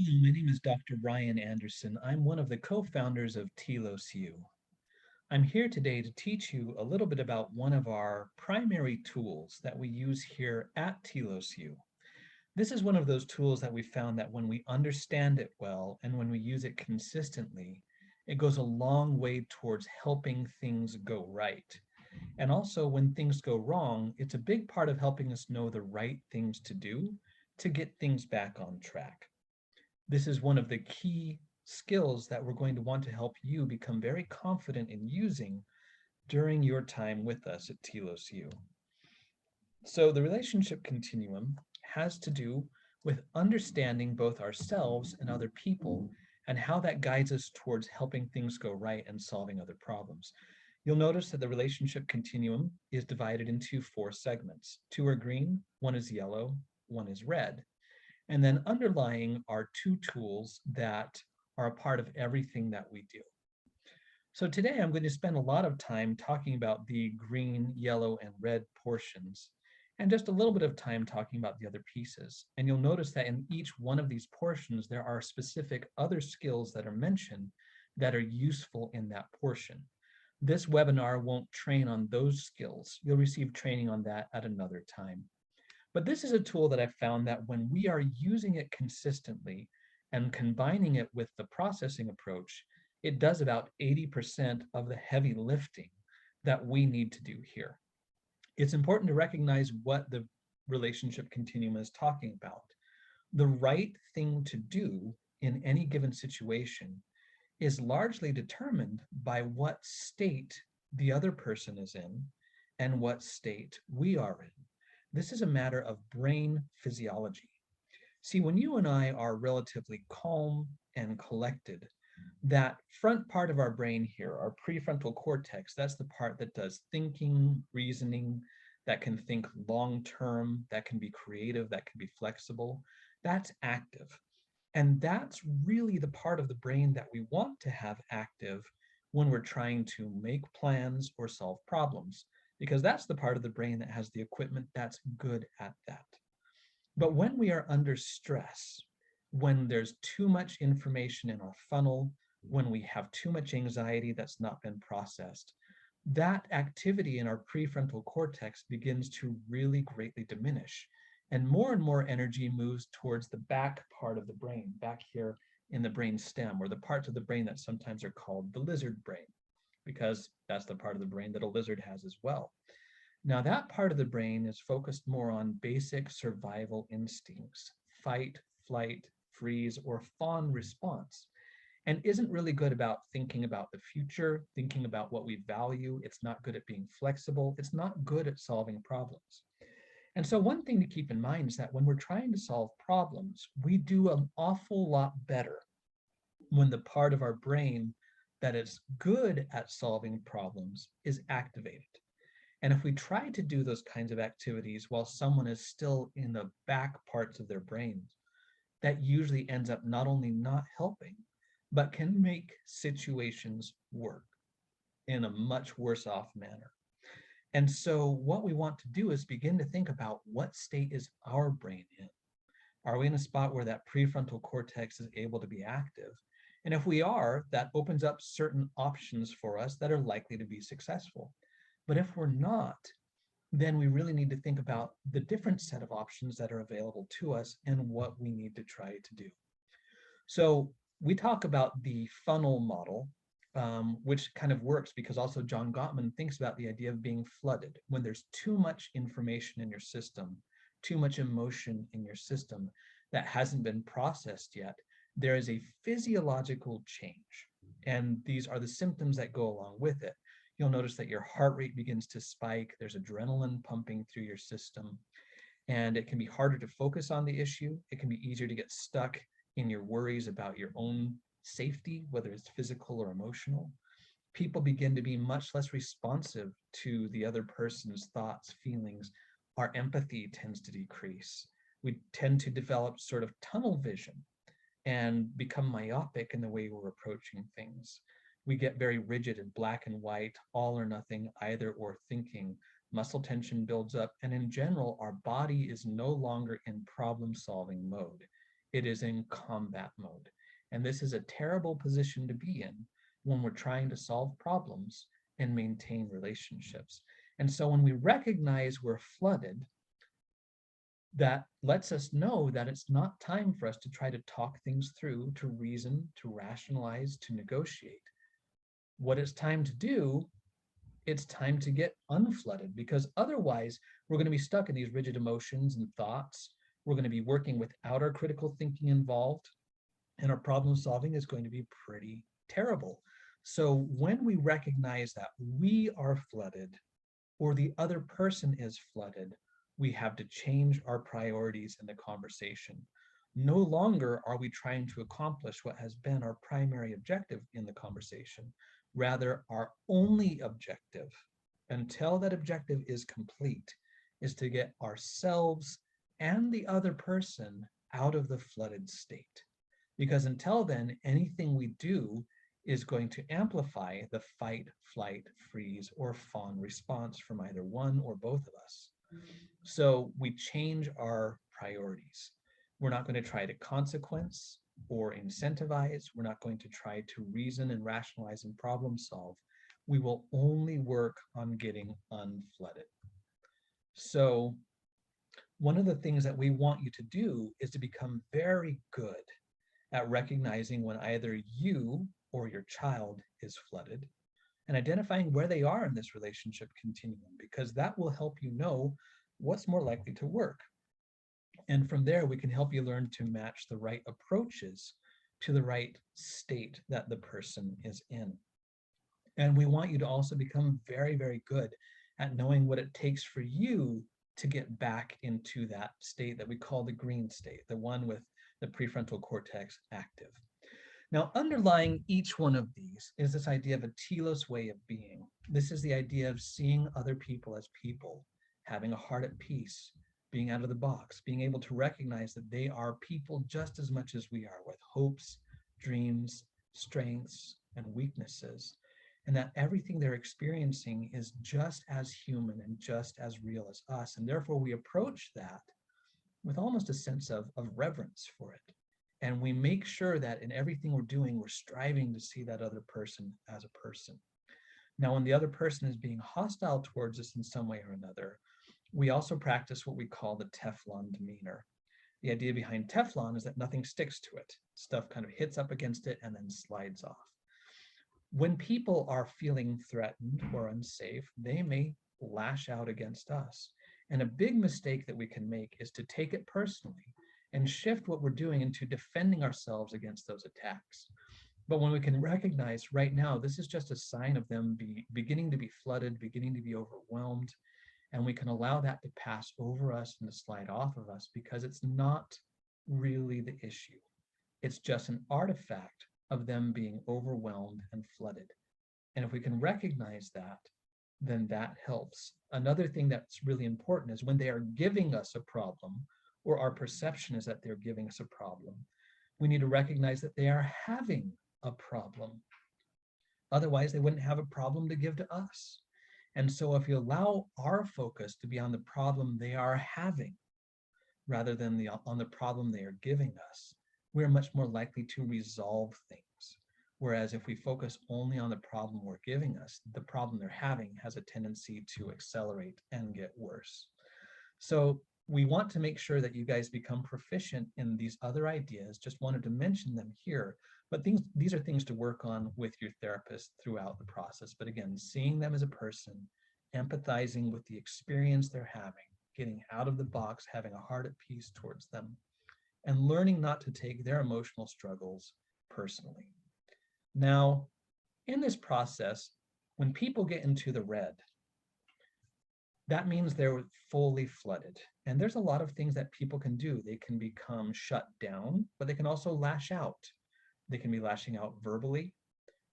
Hello, my name is Dr. Ryan Anderson. I'm one of the co-founders of Telos U. I'm here today to teach you a little bit about one of our primary tools that we use here at Telos U. This is one of those tools that we found that when we understand it well and when we use it consistently, it goes a long way towards helping things go right. And also, when things go wrong, it's a big part of helping us know the right things to do to get things back on track. This is one of the key skills that we're going to want to help you become very confident in using during your time with us at Telos U. So the relationship continuum has to do with understanding both ourselves and other people and how that guides us towards helping things go right and solving other problems. You'll notice that the relationship continuum is divided into four segments. Two are green, one is yellow, one is red. And then underlying are two tools that are a part of everything that we do. So today I'm going to spend a lot of time talking about the green, yellow, and red portions, and just a little bit of time talking about the other pieces. And you'll notice that in each one of these portions, there are specific other skills that are mentioned that are useful in that portion. This webinar won't train on those skills. You'll receive training on that at another time. But this is a tool that I've found that when we are using it consistently and combining it with the processing approach, it does about 80% of the heavy lifting that we need to do here. It's important to recognize what the relationship continuum is talking about. The right thing to do in any given situation is largely determined by what state the other person is in and what state we are in. This is a matter of brain physiology. See, when you and I are relatively calm and collected, that front part of our brain here, our prefrontal cortex, that's the part that does thinking, reasoning, that can think long term, that can be creative, that can be flexible. That's active. And that's really the part of the brain that we want to have active when we're trying to make plans or solve problems, because that's the part of the brain that has the equipment that's good at that. But when we are under stress, when there's too much information in our funnel, when we have too much anxiety that's not been processed, that activity in our prefrontal cortex begins to really greatly diminish. And more energy moves towards the back part of the brain, back here in the brain stem, or the parts of the brain that sometimes are called the lizard brain, because that's the part of the brain that a lizard has as well. Now, that part of the brain is focused more on basic survival instincts, fight, flight, freeze, or fawn response, and isn't really good about thinking about the future, thinking about what we value. It's not good at being flexible. It's not good at solving problems. And so one thing to keep in mind is that when we're trying to solve problems, we do an awful lot better when the part of our brain that is good at solving problems is activated. And if we try to do those kinds of activities while someone is still in the back parts of their brains, that usually ends up not only not helping, but can make situations work in a much worse off manner. And so what we want to do is begin to think about what state is our brain in? Are we in a spot where that prefrontal cortex is able to be active? And if we are, that opens up certain options for us that are likely to be successful. But if we're not, then we really need to think about the different set of options that are available to us and what we need to try to do. So we talk about the funnel model, which kind of works because also John Gottman thinks about the idea of being flooded. When there's too much information in your system, too much emotion in your system that hasn't been processed yet, there is a physiological change. And these are the symptoms that go along with it. You'll notice that your heart rate begins to spike. There's adrenaline pumping through your system. And it can be harder to focus on the issue. It can be easier to get stuck in your worries about your own safety, whether it's physical or emotional. People begin to be much less responsive to the other person's thoughts, feelings. Our empathy tends to decrease. We tend to develop sort of tunnel vision and become myopic in the way we're approaching things. We get very rigid and black and white, all or nothing, either or thinking. Muscle tension builds up, and in general, our body is no longer in problem-solving mode. it is in combat mode. And this is a terrible position to be in when we're trying to solve problems and maintain relationships. And so when we recognize we're flooded, that lets us know that it's not time for us to try to talk things through, to reason, to rationalize, to negotiate. What it's time to do, it's time to get unflooded, because otherwise we're going to be stuck in these rigid emotions and thoughts. We're going to be working without our critical thinking involved, and our problem solving is going to be pretty terrible. So when we recognize that we are flooded or the other person is flooded, we have to change our priorities in the conversation. No longer are we trying to accomplish what has been our primary objective in the conversation. Rather, our only objective, until that objective is complete, is to get ourselves and the other person out of the flooded state. Because until then, anything we do is going to amplify the fight, flight, freeze, or fawn response from either one or both of us. So we change our priorities. We're not going to try to consequence or incentivize. We're not going to try to reason and rationalize and problem solve. We will only work on getting unflooded. So one of the things that we want you to do is to become very good at recognizing when either you or your child is flooded and identifying where they are in this relationship continuum, because that will help you know what's more likely to work. And from there, we can help you learn to match the right approaches to the right state that the person is in. And we want you to also become very, very good at knowing what it takes for you to get back into that state that we call the green state, the one with the prefrontal cortex active. Now, underlying each one of these is this idea of a telos way of being. This is the idea of seeing other people as people, having a heart at peace, being out of the box, being able to recognize that they are people just as much as we are, with hopes, dreams, strengths, and weaknesses, and that everything they're experiencing is just as human and just as real as us. And therefore, we approach that with almost a sense of reverence for it. And we make sure that in everything we're doing, we're striving to see that other person as a person. Now, when the other person is being hostile towards us in some way or another, we also practice what we call the Teflon demeanor. The idea behind Teflon is that nothing sticks to it. Stuff kind of hits up against it and then slides off. When people are feeling threatened or unsafe, they may lash out against us. And a big mistake that we can make is to take it personally and shift what we're doing into defending ourselves against those attacks. But when we can recognize right now, this is just a sign of them beginning to be flooded, beginning to be overwhelmed, and we can allow that to pass over us and to slide off of us, because it's not really the issue. It's just an artifact of them being overwhelmed and flooded. And if we can recognize that, then that helps. Another thing that's really important is when they are giving us a problem, or our perception is that they're giving us a problem, we need to recognize that they are having a problem. Otherwise, they wouldn't have a problem to give to us. And so if you allow our focus to be on the problem they are having, rather than on the problem they are giving us, we're much more likely to resolve things. Whereas if we focus only on the problem we're giving us, the problem they're having has a tendency to accelerate and get worse. So we want to make sure that you guys become proficient in these other ideas. Just wanted to mention them here, but these are things to work on with your therapist throughout the process. But again, seeing them as a person, empathizing with the experience they're having, getting out of the box, having a heart at peace towards them, and learning not to take their emotional struggles personally. Now, in this process, when people get into the red, that means they're fully flooded. And there's a lot of things that people can do. They can become shut down, but they can also lash out. They can be lashing out verbally.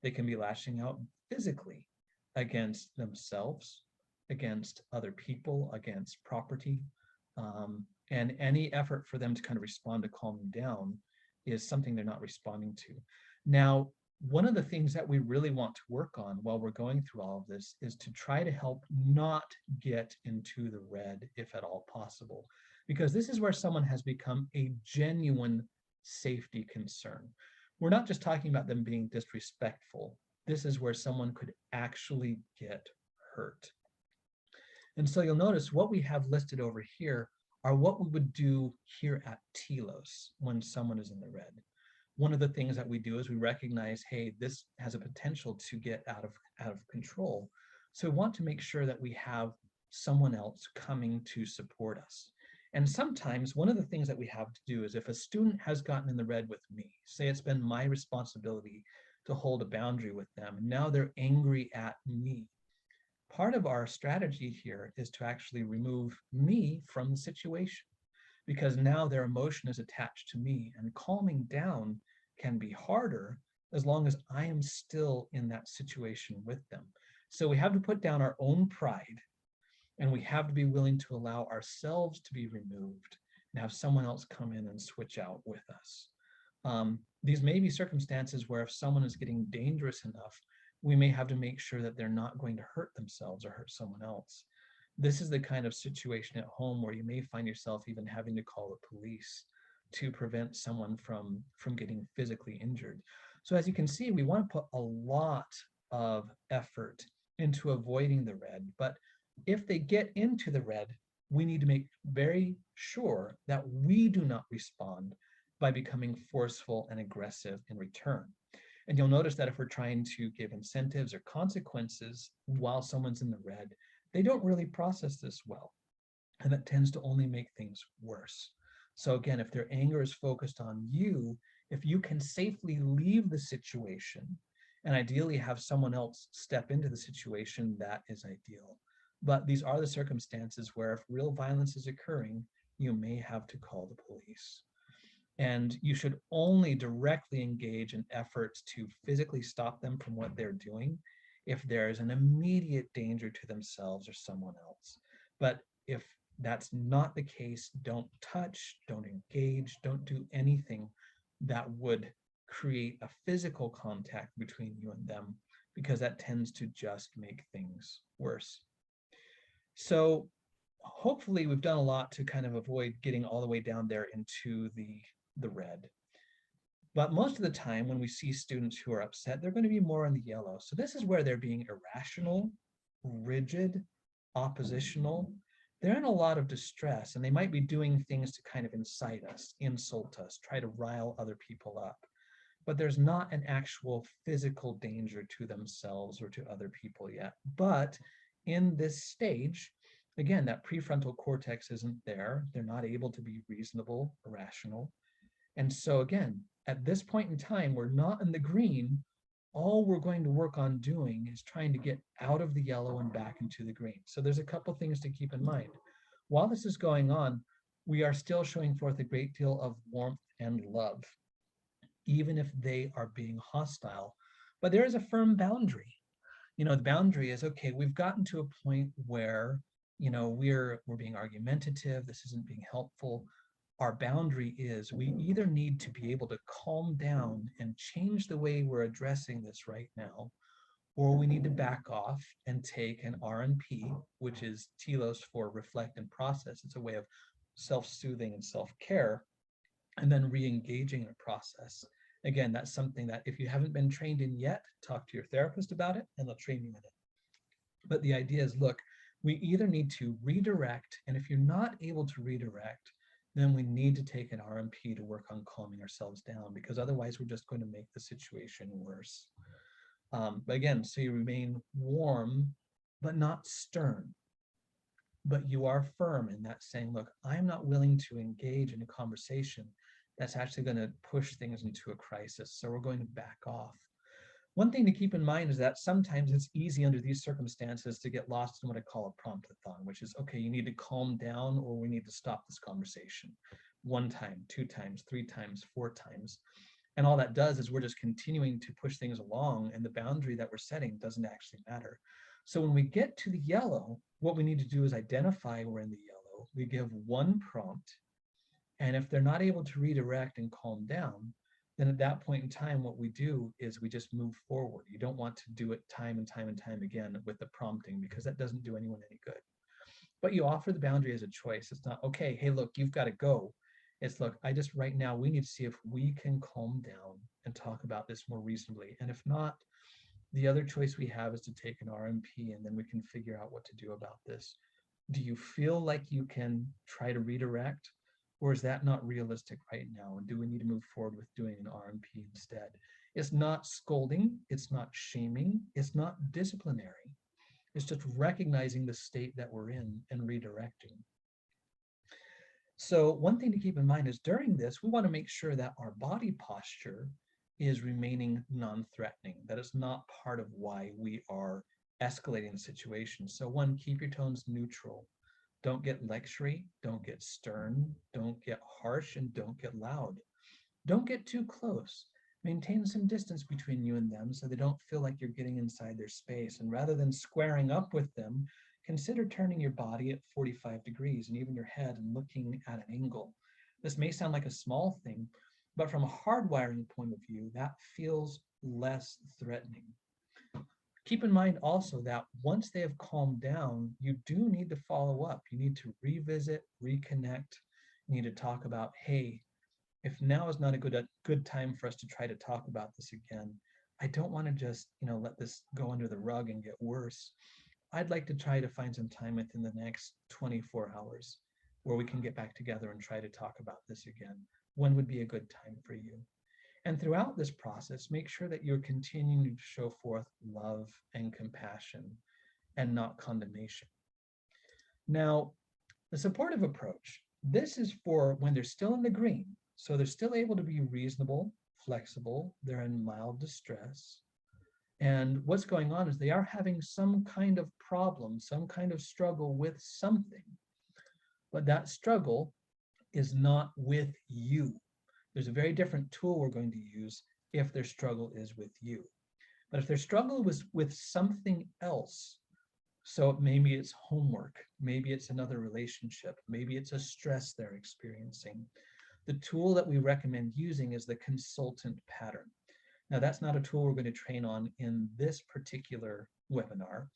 They can be lashing out physically against themselves, against other people, against property. And any effort for them to kind of respond to calming down is something they're not responding to. Now, one of the things that we really want to work on while we're going through all of this is to try to help not get into the red if at all possible, because this is where someone has become a genuine safety concern. We're not just talking about them being disrespectful. This is where someone could actually get hurt. And so you'll notice what we have listed over here are what we would do here at Telos when someone is in the red. One of the things that we do is we recognize, hey, this has a potential to get out of control. So we want to make sure that we have someone else coming to support us. And sometimes one of the things that we have to do is if a student has gotten in the red with me, say it's been my responsibility to hold a boundary with them, and now they're angry at me. Part of our strategy here is to actually remove me from the situation because now their emotion is attached to me, and calming down can be harder as long as I am still in that situation with them. So we have to put down our own pride, and we have to be willing to allow ourselves to be removed and have someone else come in and switch out with us. These may be circumstances where if someone is getting dangerous enough, we may have to make sure that they're not going to hurt themselves or hurt someone else. This is the kind of situation at home where you may find yourself even having to call the police to prevent someone from getting physically injured. So as you can see, we want to put a lot of effort into avoiding the red, but if they get into the red, we need to make very sure that we do not respond by becoming forceful and aggressive in return. And you'll notice that if we're trying to give incentives or consequences while someone's in the red, they don't really process this well. And that tends to only make things worse. So again, if their anger is focused on you, if you can safely leave the situation and ideally have someone else step into the situation, that is ideal. But these are the circumstances where if real violence is occurring, you may have to call the police. And you should only directly engage in efforts to physically stop them from what they're doing if there's an immediate danger to themselves or someone else. But if that's not the case, don't touch, don't engage, don't do anything that would create a physical contact between you and them, because that tends to just make things worse. So hopefully we've done a lot to kind of avoid getting all the way down there into the red. But most of the time when we see students who are upset, they're going to be more in the yellow. So this is where they're being irrational, rigid, oppositional. They're in a lot of distress, and they might be doing things to kind of incite us, insult us, try to rile other people up. But there's not an actual physical danger to themselves or to other people yet. But in this stage, again, that prefrontal cortex isn't there. They're not able to be reasonable, rational. And so again, at this point in time, we're not in the green. All we're going to work on doing is trying to get out of the yellow and back into the green. So there's a couple things to keep in mind. While this is going on, we are still showing forth a great deal of warmth and love, even if they are being hostile. But there is a firm boundary. The boundary is, okay, we've gotten to a point where, we're being argumentative, this isn't being helpful. Our boundary is we either need to be able to calm down and change the way we're addressing this right now, or we need to back off and take an RNP, which is Telos for reflect and process. It's a way of self-soothing and self-care, and then re-engaging in a process. Again, that's something that if you haven't been trained in yet, talk to your therapist about it and they'll train you in it. But the idea is, look, we either need to redirect, and if you're not able to redirect, then we need to take an RMP to work on calming ourselves down, because otherwise we're just going to make the situation worse. But again, so you remain warm, but not stern. But you are firm in that saying, look, I'm not willing to engage in a conversation that's actually going to push things into a crisis. So we're going to back off. One thing to keep in mind is that sometimes it's easy under these circumstances to get lost in what I call a promptathon, which is, okay, you need to calm down or we need to stop this conversation. 1 time, 2 times, 3 times, 4 times. And all that does is we're just continuing to push things along, and the boundary that we're setting doesn't actually matter. So when we get to the yellow, what we need to do is identify we're in the yellow. We give 1 prompt, and if they're not able to redirect and calm down, then at that point in time, what we do is we just move forward. You don't want to do it time and time and time again with the prompting, because that doesn't do anyone any good. But you offer the boundary as a choice. It's not, okay, hey, look, you've got to go. It's, look, I just right now we need to see if we can calm down and talk about this more reasonably. And if not, the other choice we have is to take an RMP, and then we can figure out what to do about this. Do you feel like you can try to redirect, or is that not realistic right now? And do we need to move forward with doing an RMP instead? It's not scolding, it's not shaming, it's not disciplinary. It's just recognizing the state that we're in and redirecting. So one thing to keep in mind is during this, we want to make sure that our body posture is remaining non-threatening, that it's not part of why we are escalating the situation. So one, keep your tones neutral. Don't get lectury, don't get stern, don't get harsh, and don't get loud. Don't get too close. Maintain some distance between you and them so they don't feel like you're getting inside their space. And rather than squaring up with them, consider turning your body at 45 degrees and even your head and looking at an angle. This may sound like a small thing, but from a hardwiring point of view, that feels less threatening. Keep in mind also that once they have calmed down, you do need to follow up. You need to revisit, reconnect. You need to talk about, hey, if now is not a good time for us to try to talk about this again, I don't want to just, let this go under the rug and get worse. I'd like to try to find some time within the next 24 hours where we can get back together and try to talk about this again. When would be a good time for you? And throughout this process, make sure that you're continuing to show forth love and compassion and not condemnation. Now, the supportive approach, this is for when they're still in the green. So they're still able to be reasonable, flexible, they're in mild distress. And what's going on is they are having some kind of problem, some kind of struggle with something. But that struggle is not with you. There's a very different tool we're going to use if their struggle is with you. But if their struggle was with something else, so maybe it's homework, maybe it's another relationship, maybe it's a stress they're experiencing, the tool that we recommend using is the consultant pattern. Now, that's not a tool we're going to train on in this particular webinar,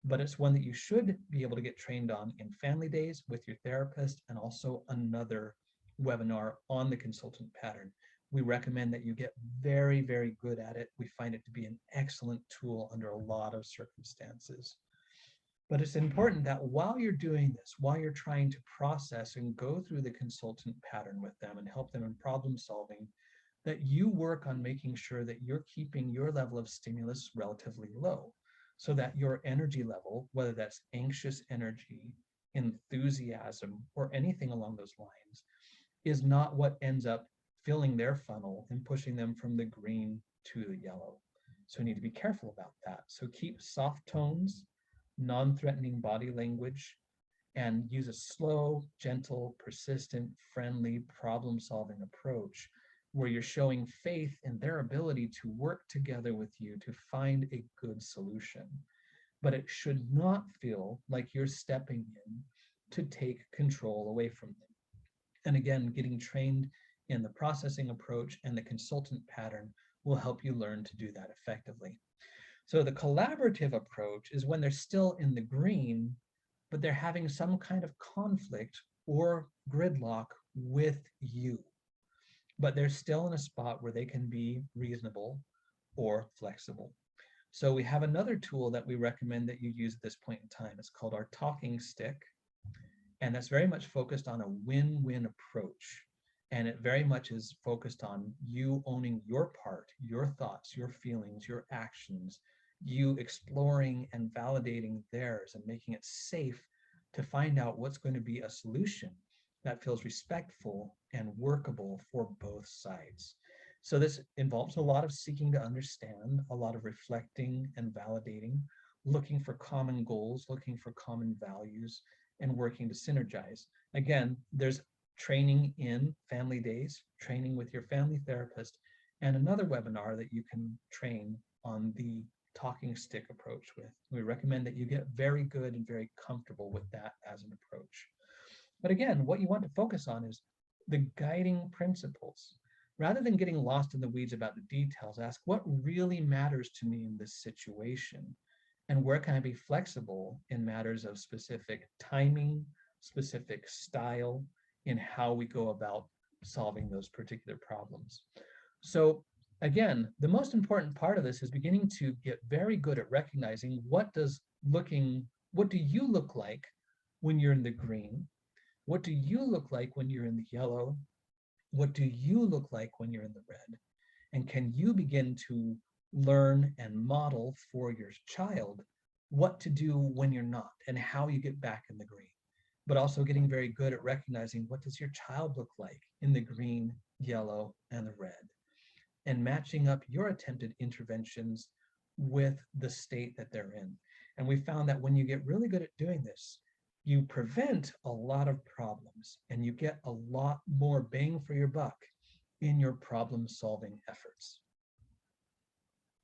but it's one that you should be able to get trained on in family days with your therapist, and also another webinar on the consultant pattern. We recommend that you get very, very good at it. We find it to be an excellent tool under a lot of circumstances. But it's important that while you're doing this, while you're trying to process and go through the consultant pattern with them and help them in problem solving, that you work on making sure that you're keeping your level of stimulus relatively low, so that your energy level, whether that's anxious energy, enthusiasm, or anything along those lines, is not what ends up filling their funnel and pushing them from the green to the yellow. So we need to be careful about that. So keep soft tones, non-threatening body language, and use a slow, gentle, persistent, friendly, problem-solving approach where you're showing faith in their ability to work together with you to find a good solution. But it should not feel like you're stepping in to take control away from them. And again, getting trained in the processing approach and the consultant pattern will help you learn to do that effectively. So the collaborative approach is when they're still in the green, but they're having some kind of conflict or gridlock with you. But they're still in a spot where they can be reasonable or flexible. So we have another tool that we recommend that you use at this point in time. It's called our talking stick. And that's very much focused on a win-win approach. And it very much is focused on you owning your part, your thoughts, your feelings, your actions, you exploring and validating theirs and making it safe to find out what's going to be a solution that feels respectful and workable for both sides. So this involves a lot of seeking to understand, a lot of reflecting and validating, looking for common goals, looking for common values, and working to synergize. Again, there's training in family days, training with your family therapist, and another webinar that you can train on the talking stick approach with. We recommend that you get very good and very comfortable with that as an approach. But again, what you want to focus on is the guiding principles. Rather than getting lost in the weeds about the details, ask what really matters to me in this situation, and where can I be flexible in matters of specific timing, specific style, in how we go about solving those particular problems. So again, the most important part of this is beginning to get very good at recognizing what do you look like when you're in the green? What do you look like when you're in the yellow? What do you look like when you're in the red? And can you begin to learn and model for your child what to do when you're not and how you get back in the green? But also getting very good at recognizing what does your child look like in the green, yellow, and the red, and matching up your attempted interventions with the state that they're in. And we found that when you get really good at doing this, you prevent a lot of problems and you get a lot more bang for your buck in your problem solving efforts.